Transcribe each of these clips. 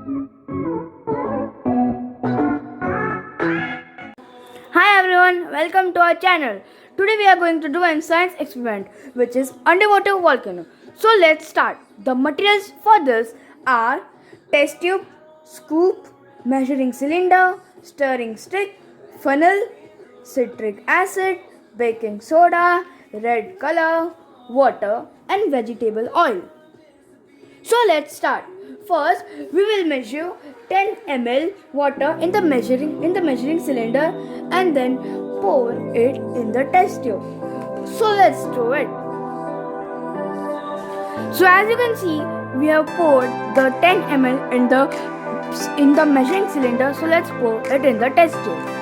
Hi everyone, welcome to our channel. Today we are going to do a science experiment which is underwater volcano. So let's start. The materials for this are test tube, scoop, measuring cylinder, stirring stick, funnel, citric acid, baking soda, red color, water and vegetable oil. So let's start. First, we will measure 10 ml water in the measuring cylinder and then pour it in the test tube. So let's do it. So as you can see, we have poured the 10 ml in the measuring cylinder. So let's pour it in the test tube.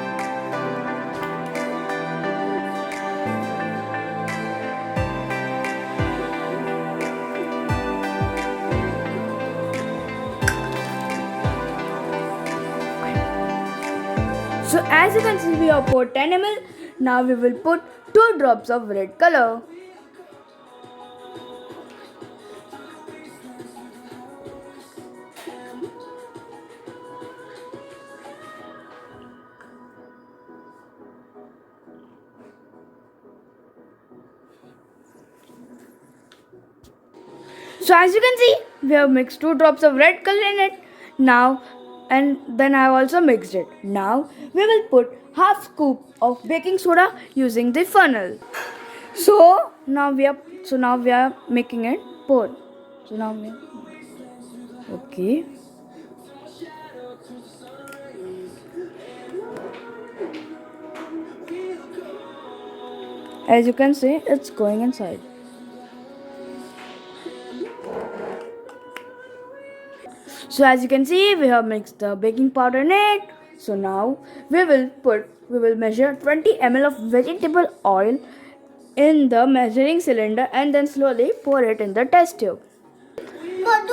So as you can see, we have poured 10 ml. Now we will put 2 drops of red color. So as you can see, we have mixed 2 drops of red color in it. Now, and then I have also mixed it. Now we will put half scoop of baking soda using the funnel. So now we are making it pour. So now we okay. As you can see, it's going inside. So as you can see, we have mixed the baking powder in it. So now we will measure 20 ml of vegetable oil in the measuring cylinder and then slowly pour it in the test tube.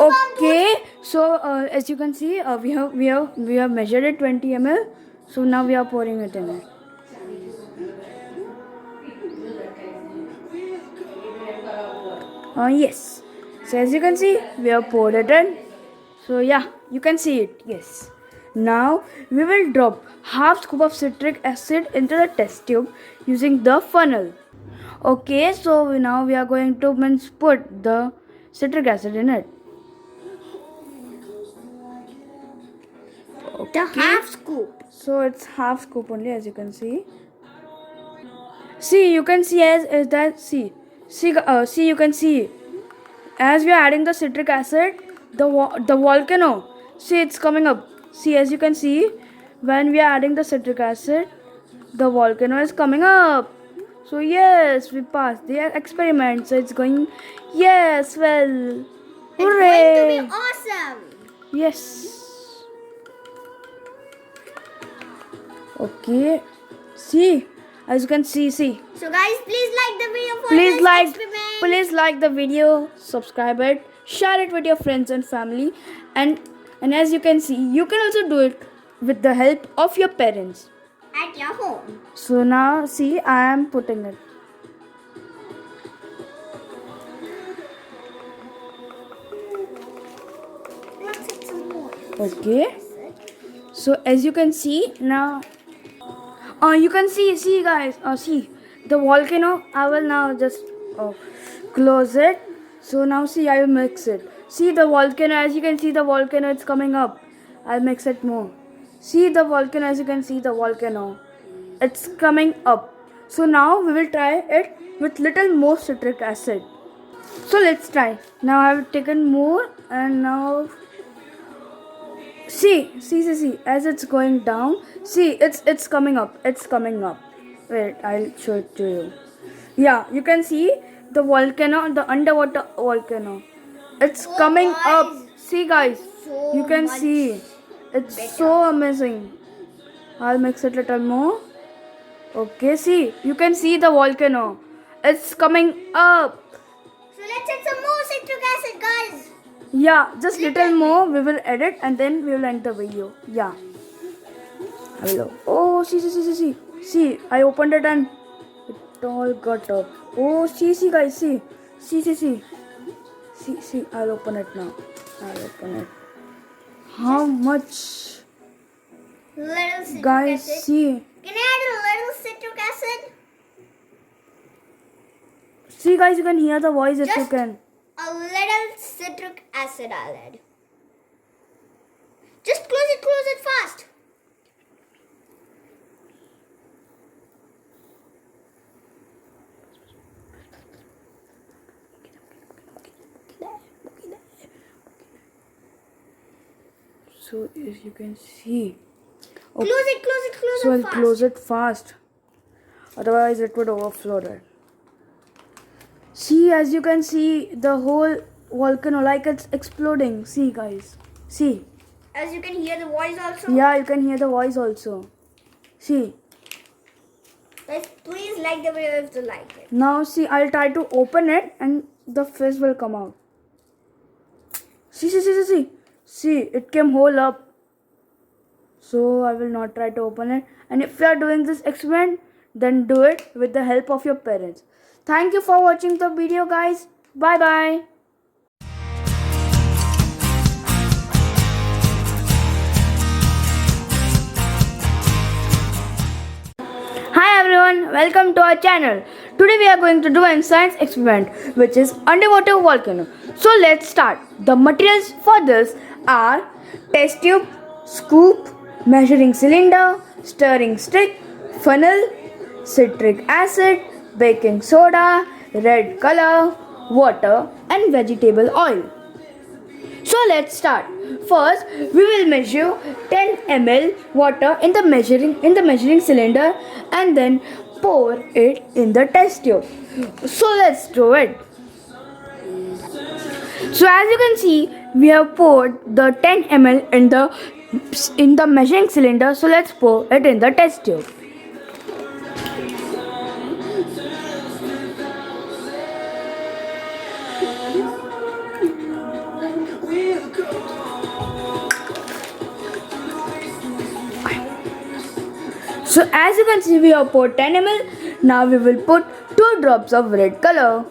Okay, so as you can see, we have measured it 20 ml. So now we are pouring it in it. Yes. So as you can see, we have poured it in. So yeah, you can see it. Yes. Now we will drop half scoop of citric acid into the test tube using the funnel. Okay, so now we are going to put the citric acid in it. Okay. The half scoop. So it's half scoop only, as you can see. See, you can see as that. See, you can see as we are adding the citric acid, the volcano. See, it's coming up. See, as you can see, when we are adding the citric acid, the volcano is coming up. So yes, we passed the experiment. So it's going. Yes, well, hooray! It's going to be awesome. Yes. Okay. See, as you can see. So guys, please like the video for Please this like, experiment. please like the video, subscribe it, share it with your friends and family, and as you can see, you can also do it with the help of your parents. At your home. So now see, I am putting it. Let's add some more. Okay. So as you can see now, you can see guys. See the volcano. I will now just close it. So now see, I will mix it. See the volcano. As you can see, the volcano it's coming up. I'll mix it more. See the volcano. As you can see, the volcano it's coming up. So now we will try it with little more citric acid. So let's try. Now I have taken more and now see as it's going down. See, it's coming up. Wait, I'll show it to you. Yeah, you can see the volcano, the underwater volcano. It's coming up. See guys, So you can much see. It's better. so amazing. I'll mix it little more. Okay, see, you can see the volcano. It's coming up. So let's add some more citric acid, guys. Yeah, just little more. We will edit and then we will end the video. Yeah. Hello. Oh, see. See, I opened it and it all got up. Oh, see, guys, see. See. See, I'll open it now. how much. Little citric Guys, acid. see. Can I add a little citric acid? See, guys, you can hear the voice if you Just- can. A little citric acid I'll add. Just close it fast. So, as you can see. Close it So, I'll fast. close it fast. Otherwise, it would overflow it. See, as you can see, the whole volcano, like it's exploding. See, guys. See. As you can hear the voice also. Yeah, you can hear the voice also. See. Guys, please like the video if you like it. Now, see, I'll try to open it and the fish will come out. See. See, it came whole up. So, I will not try to open it. And if you are doing this experiment, then do it with the help of your parents. Thank you for watching the video, guys. Bye bye. Hi everyone, welcome to our channel. Today we are going to do a science experiment which is underwater volcano. So let's start. The materials for this are test tube, scoop, measuring cylinder, stirring stick, funnel, citric acid, baking soda, red color, water and vegetable oil. So let's start. First, we will measure 10 ml water in the measuring cylinder and then pour it in the test tube. So let's do it. So as you can see, we have poured the 10 ml in the measuring cylinder. So let's pour it in the test tube. So as you can see, we have poured 10 ml. Now we will put 2 drops of red color.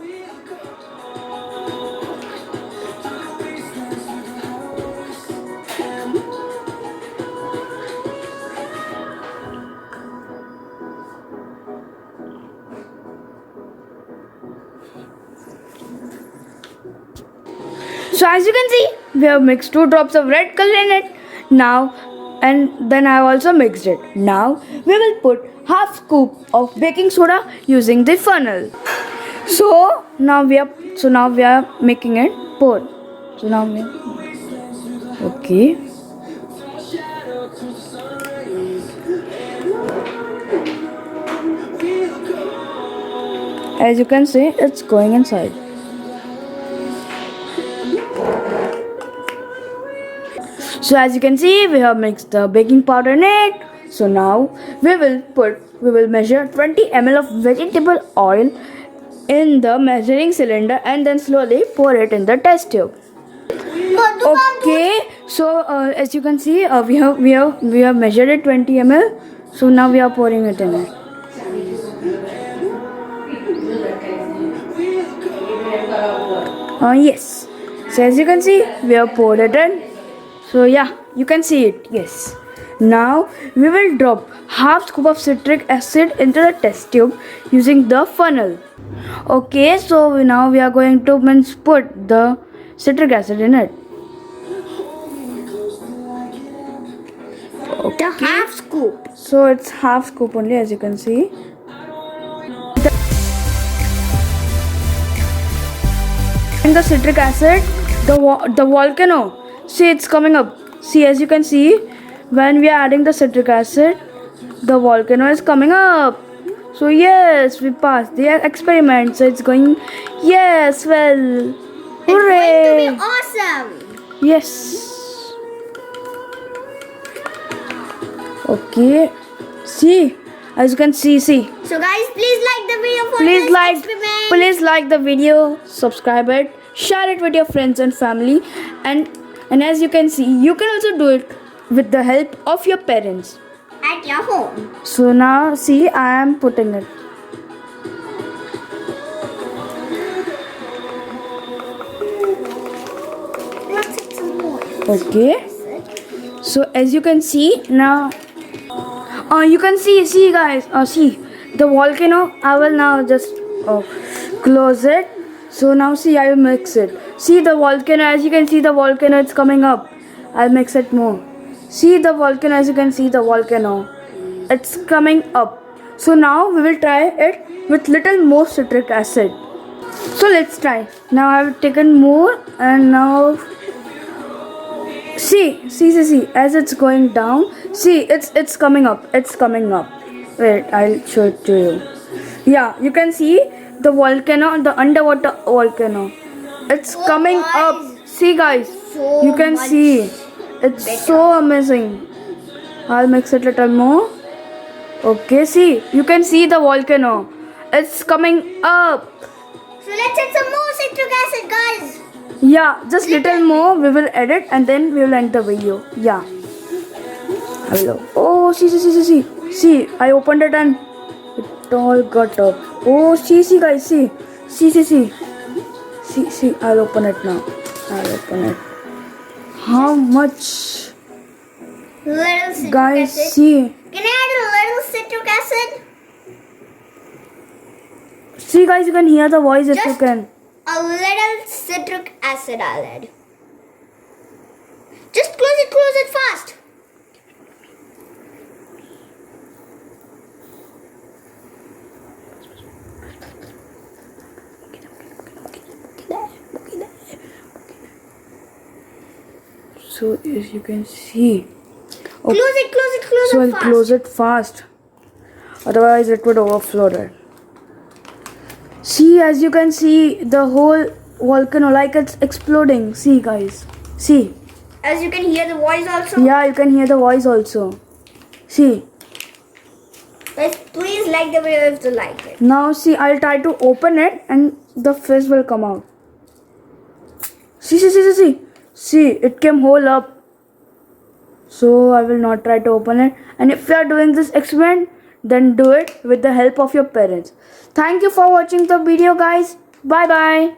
So as you can see, we have mixed 2 drops of red color in it. Now, and then I have also mixed it. Now we will put half scoop of baking soda using the funnel. So now we are making it pour. So now we okay. As you can see, it's going inside. So as you can see, we have mixed the baking powder in it. So now we will measure 20 ml of vegetable oil in the measuring cylinder and then slowly pour it in the test tube. Okay, so as you can see, we have measured it 20 ml. So now we are pouring it in it. Yes. So as you can see, we have poured it in. So yeah, you can see it. Yes. Now we will drop half scoop of citric acid into the test tube using the funnel. Okay, so now we are going to put the citric acid in it. The half scoop. So it's half scoop only, as you can see. And the citric acid, the volcano. See, it's coming up. See, as you can see, when we are adding the citric acid, the volcano is coming up. So yes, we passed the experiment. So it's going. Yes, well, hooray! It's going to be awesome. Yes. Okay. See, as you can see. So guys, please like the video for Please this like, experiment. please like the video, subscribe it, share it with your friends and family, and as you can see, you can also do it with the help of your parents. At your home. So now see, I am putting it. Let's take some more. Okay. So as you can see now, you can see guys, see the volcano. I will now just close it. So now see, I will mix it. See the volcano, as you can see the volcano, it's coming up. I'll mix it more. See the volcano, as you can see the volcano, it's coming up. So now we will try it with little more citric acid. So let's try. Now I have taken more, and now see, as it's going down, see it's coming up. Wait, I'll show it to you. Yeah, you can see the volcano, the underwater volcano. It's coming up. See guys, So you can much see it's so amazing. I'll mix it little more. Okay, see, you can see the volcano. It's coming up. So let's add some more citric acid, guys. Yeah, just little more. We will edit and then we will end the video. Yeah. Hello. Oh, see. See, I opened it and it all got up. Oh, see, guys, see. See. I'll open it now. I'll open it. How much? Little citric Guys, acid. see. Can I add a little citric acid? See, guys, you can hear the voice if you Just- can. A little citric acid I'll add. Just close it fast. So, as you can see. Close it So I'll fast. close it fast. Otherwise it would overflow it. See, as you can see, the whole volcano like it's exploding. See guys. See. As you can hear the voice also. Yeah, you can hear the voice also. See. Guys, please like the video if you like it. Now see, I'll try to open it and the fish will come out. See. See, it came whole up. So I will not try to open it. And if you are doing this experiment, then do it with the help of your parents. Thank you for watching the video, guys. Bye bye.